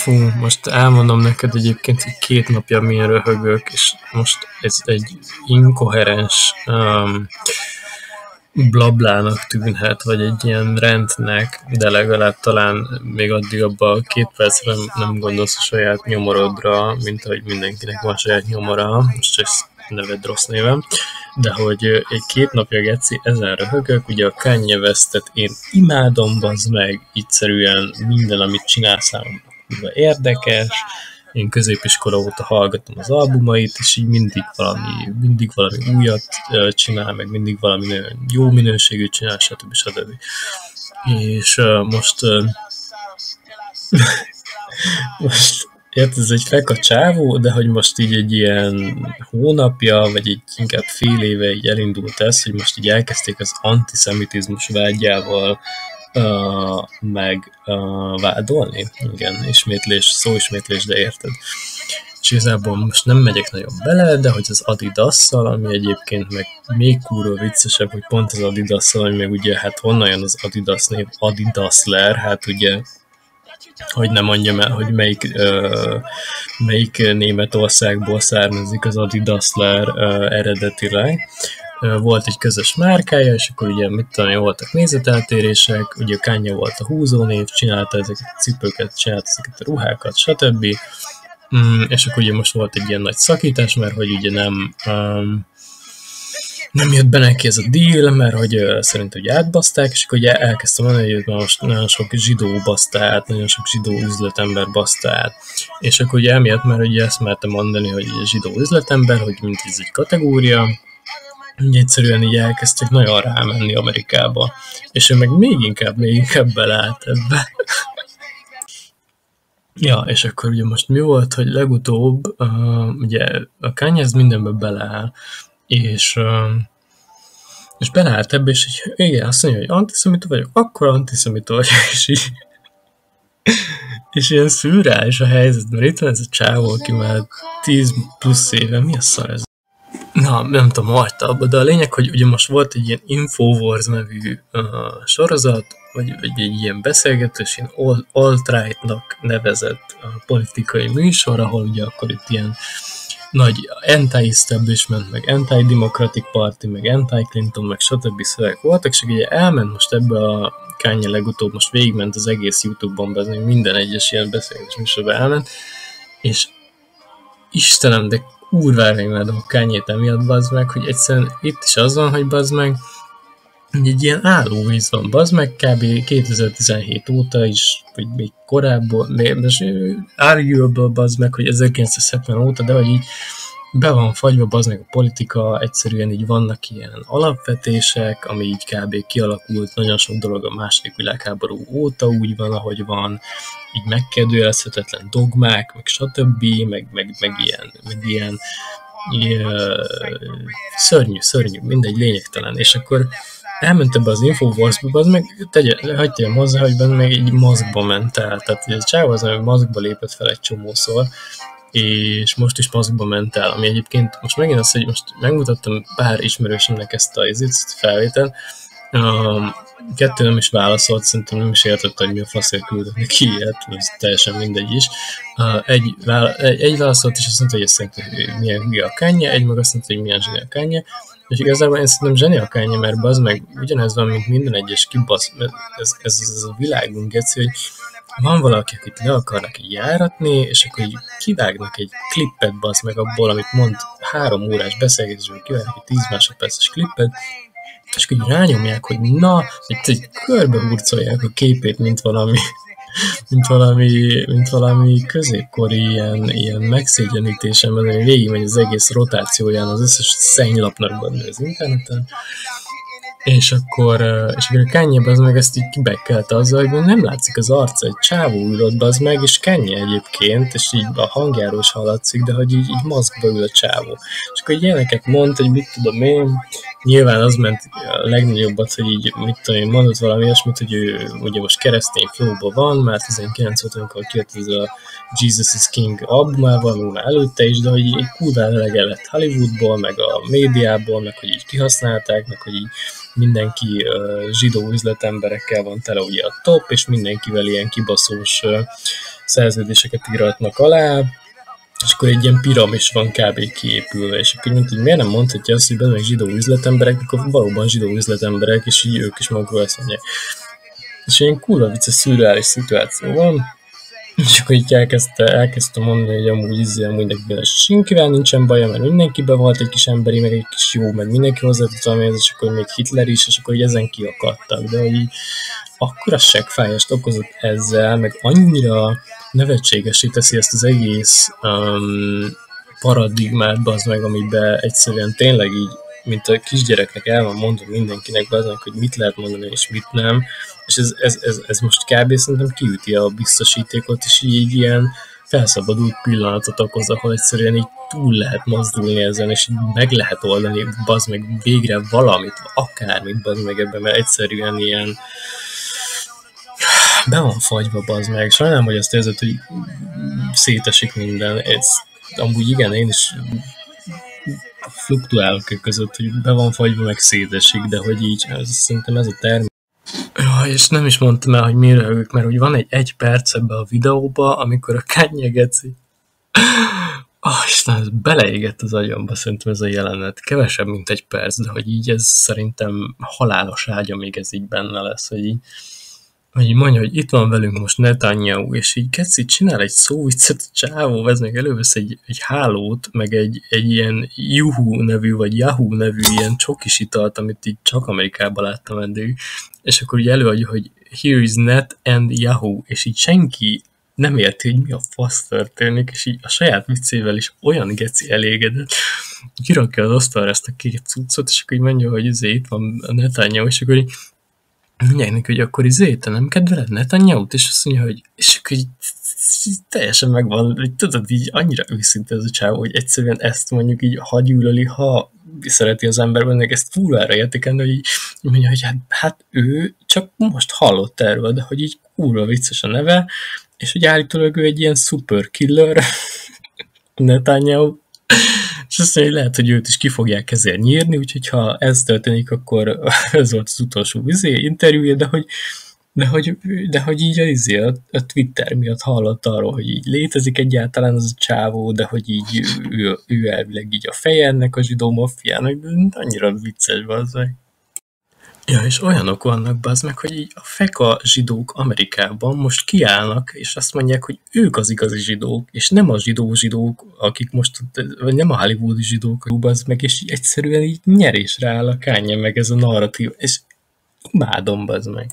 Fú, most elmondom neked egyébként, hogy 2 napja milyen röhögök, és most ez egy inkoherens blablának tűnhet, vagy egy ilyen rendnek, de legalább talán még addig abban a 2 percre nem gondolsz a saját nyomorodra, mint ahogy mindenkinek van saját nyomora, most ezt neved rossz névem, de hogy egy 2 napja, geci, ezen röhögök, ugye a Kanye Westet én imádom, bazd meg, egyszerűen minden, amit csinál számomra érdekes, én középiskola óta hallgatom az albumait, és így mindig valami újat csinál, meg mindig valami nagyon jó minőségű csinál, stb. És most ez egy feka csávó, de hogy most így egy ilyen hónapja, vagy így inkább fél éve így elindult ez, hogy most így elkezdték az antiszemitizmus vágyával vádolni. Igen, szóismétlés, de érted. És igazából most nem megyek nagyon bele, de hogy az Adidasszal, ami egyébként meg még kurva viccesebb, hogy pont az Adidasszal, ami meg ugye hát honnan jön az Adidas név, Adidasler, hát ugye hogy nem mondjam el, hogy melyik Németországból származik az Adidasler eredetileg. Volt egy közös márkája, és akkor ugye voltak nézeteltérések, ugye Kanye volt a húzónév, csinálta ezeket a cipőket, csinálta ezeket a ruhákat, stb. És akkor ugye most volt egy ilyen nagy szakítás, mert hogy ugye nem jött be neki ez a deal, mert hogy szerint hogy átbaszták, és akkor ugye elkezdtem mondani, hogy most nagyon sok zsidó baszta át, nagyon sok zsidó üzletember baszta át. És akkor ugye emiatt, mert ugye ezt mertem mondani, hogy zsidó üzletember, hogy mint ez egy kategória, így egyszerűen így elkezdtek nagyon rámenni Amerikába. És ő meg még inkább beleállt ebbe. Ja, és akkor ugye most mi volt, hogy legutóbb ugye a Kanye ez mindenbe beleáll, és beleállt ebbe, és így, igen, azt mondja, hogy antiszemita vagyok, akkor antiszemita vagyok, és ilyen szürreális a helyzet, mert itt van ez a csávó, aki már 10 plusz éve, mi a szar ez? Na, nem tudom, hagyta abba, de a lényeg, hogy ugye most volt egy ilyen Infowars nevű sorozat, vagy egy ilyen beszélgetés, ilyen alt-right-nak nevezett politikai műsor, ahol ugye akkor itt ilyen nagy anti-establishment, meg anti-democratic party, meg anti-Clinton, meg stb. Szövegek voltak, és ugye elment most ebbe a Kanye legutóbb, most végigment az egész YouTube-on, de minden egyes ilyen beszélgetés műsorban elment, és Istenem, de kurvára imádom a Kanye-t emiatt, bazd meg, hogy egyszerűen itt is az van, hogy bazd meg, egy ilyen állóvíz van, bazd meg, kb. 2017 óta is, vagy még korábban, most arguable, bazd meg, hogy 1970 óta, de hogy így be van fagyva, bazd meg a politika, egyszerűen így vannak ilyen alapvetések, ami így kb. Kialakult, nagyon sok dolog a második világháború óta úgy van, ahogy van, így megkérdőjelezhetetlen dogmák, meg stb., meg ilyen szörnyű, mindegy, lényegtelen, és akkor elment ebbe az Infowarsba, az meg hagyjam hozzá, hogy benne meg egy maszkba ment el, tehát a csáv az, hogy maszkba lépett fel egy csomószor, és most is maszkba ment el, ami egyébként most megint az, hogy most megmutattam pár ismerősömnek ezt a felvételt, 2 nem is válaszolt, szerintem nem is értette, hogy mi a faszért küldött neki ilyet, ez teljesen mindegy is. Egy válaszolt, és azt mondta, hogy ez szerintem milyen hülye a Kanye, egy meg azt mondta, hogy milyen zseni a Kanye, és igazából én szerintem zseni a Kanye, mert az meg ugyanez van, mint minden egyes kibasz, ez a világunk, geci, hogy van valaki, akit le akarnak így járatni, és akkor így kivágnak egy klippet, basz meg abból, amit mond 3 órás beszélgetésből, kivágnak egy 10 másodperces klippet, és akkor így rányomják, hogy na, így körbehurcolják a képét, mint valami középkori ilyen megszégyenítésen, mert végigmegy az egész rotációján az összes szennylapnak benne az interneten, és akkor a Kanye az meg ezt így kibekkelte azzal, hogy nem látszik az arca, egy csávó ülött az meg, és Kanye egyébként, és így a hangjáról is hallatszik, de hogy így maszkba ül a csávó. És akkor így ilyeneket mond, hogy mit tudom én, nyilván az ment a legnagyobbat, hogy így, mit tudom én, mondott valami olyasmit, hogy ő ugye most keresztény flowban van, már 19 óta, amikor kijött ez a Jesus is King albumával, még már előtte is, de hogy így kurva elege lett Hollywoodból, meg a médiából, meg hogy így kihasználták, meg hogy így mindenki zsidó üzletemberekkel van tele ugye a top, és mindenkivel ilyen kibaszós szerződéseket íratnak alá, és akkor egy ilyen piramis van kb. Kiépülve, és akkor mint, hogy miért nem mondhatja azt, hogy benne meg zsidó üzletemberek, akkor valóban zsidó üzletemberek, és így ők is magukról azt mondják. És ilyen kurva vicces, szürreális szituáció van, és akkor így elkezdte mondani, hogy amúgy neki senkivel nincsen baja, mert mindenkiben volt egy kis emberi, meg egy kis jó, meg mindenki hozzátett valamihez, és akkor még Hitler is, és akkor így ezen kiakadtak, de hogy így akkora seggfájást okozott ezzel, meg annyira nevetségesé teszi ezt az egész paradigmát, bazd meg, amiben egyszerűen tényleg így, mint a kisgyereknek el van mondva mindenkinek, bazd meg, hogy mit lehet mondani és mit nem, és ez most kb. Szerintem kiüti a biztosítékot, és így ilyen felszabadult pillanatot okoz, ahol egyszerűen így túl lehet mozdulni ezen, és így meg lehet oldani, bazd meg, végre valamit, akármit, bazd meg ebben, mert egyszerűen ilyen be van fagyva, bazd meg. Sajnálom, hogy azt érzed, hogy szétesik minden. Ez, amúgy igen, én is fluktuálok között, hogy be van fagyva, meg szétesik, de hogy így, szerintem ez a term. Ja, és nem is mondtam el, hogy mire ők, mert hogy van egy perc ebbe a videóba, amikor a Kanye geci. Isten, ez beleégett az agyamba, szerintem ez a jelenet. Kevesebb, mint egy perc, de hogy így ez szerintem halálos ágya, még ez így benne lesz, hogy így mondja, hogy itt van velünk most Netanyahu, és így Geci csinál egy szóviccet, a csávó, ez meg elővesz egy hálót, meg egy ilyen Juhu nevű, vagy Yahoo nevű ilyen csokis italt, amit így csak Amerikában láttam eddig, és akkor így előadja, hogy here is Net and Yahoo, és így senki nem érti, hogy mi a fasz történik, és így a saját viccével is olyan Geci elégedett, kirakja az asztalra ezt a két cuccot, és akkor így mondja, hogy itt van a Netanyahu, és akkor így mondják neki, hogy akkor te nem kedveled Netanyahut? És azt mondja, hogy és akkor így teljesen megvan, hogy tudod, így annyira őszinte ez a csávó, hogy egyszerűen ezt mondjuk így hagyűlöli, ha szereti az ember, meg ezt fúrára értékelni, hogy így mondja, hogy hát ő csak most hallott erről, de hogy így kurva vicces a neve, és hogy állítólag ő egy ilyen super killer, Netanyahu, és azt mondja, hogy lehet, hogy őt is ki fogják ezért nyírni, úgyhogy ha ez történik, akkor ez volt az utolsó interjúja, de hogy így a Twitter miatt hallott arról, hogy így létezik egyáltalán az a csávó, de hogy így ő elvileg így a feje ennek a zsidó maffiának, de annyira vicces, bazzeg. Ja, és olyanok vannak, bazd meg, hogy így a feka zsidók Amerikában most kiállnak, és azt mondják, hogy ők az igazi zsidók, és nem a zsidók, akik most, vagy nem a hollywoodi zsidók, bazd meg, és így egyszerűen így nyerésre áll a Kanye meg ez a narratív, és imádom, bazd meg.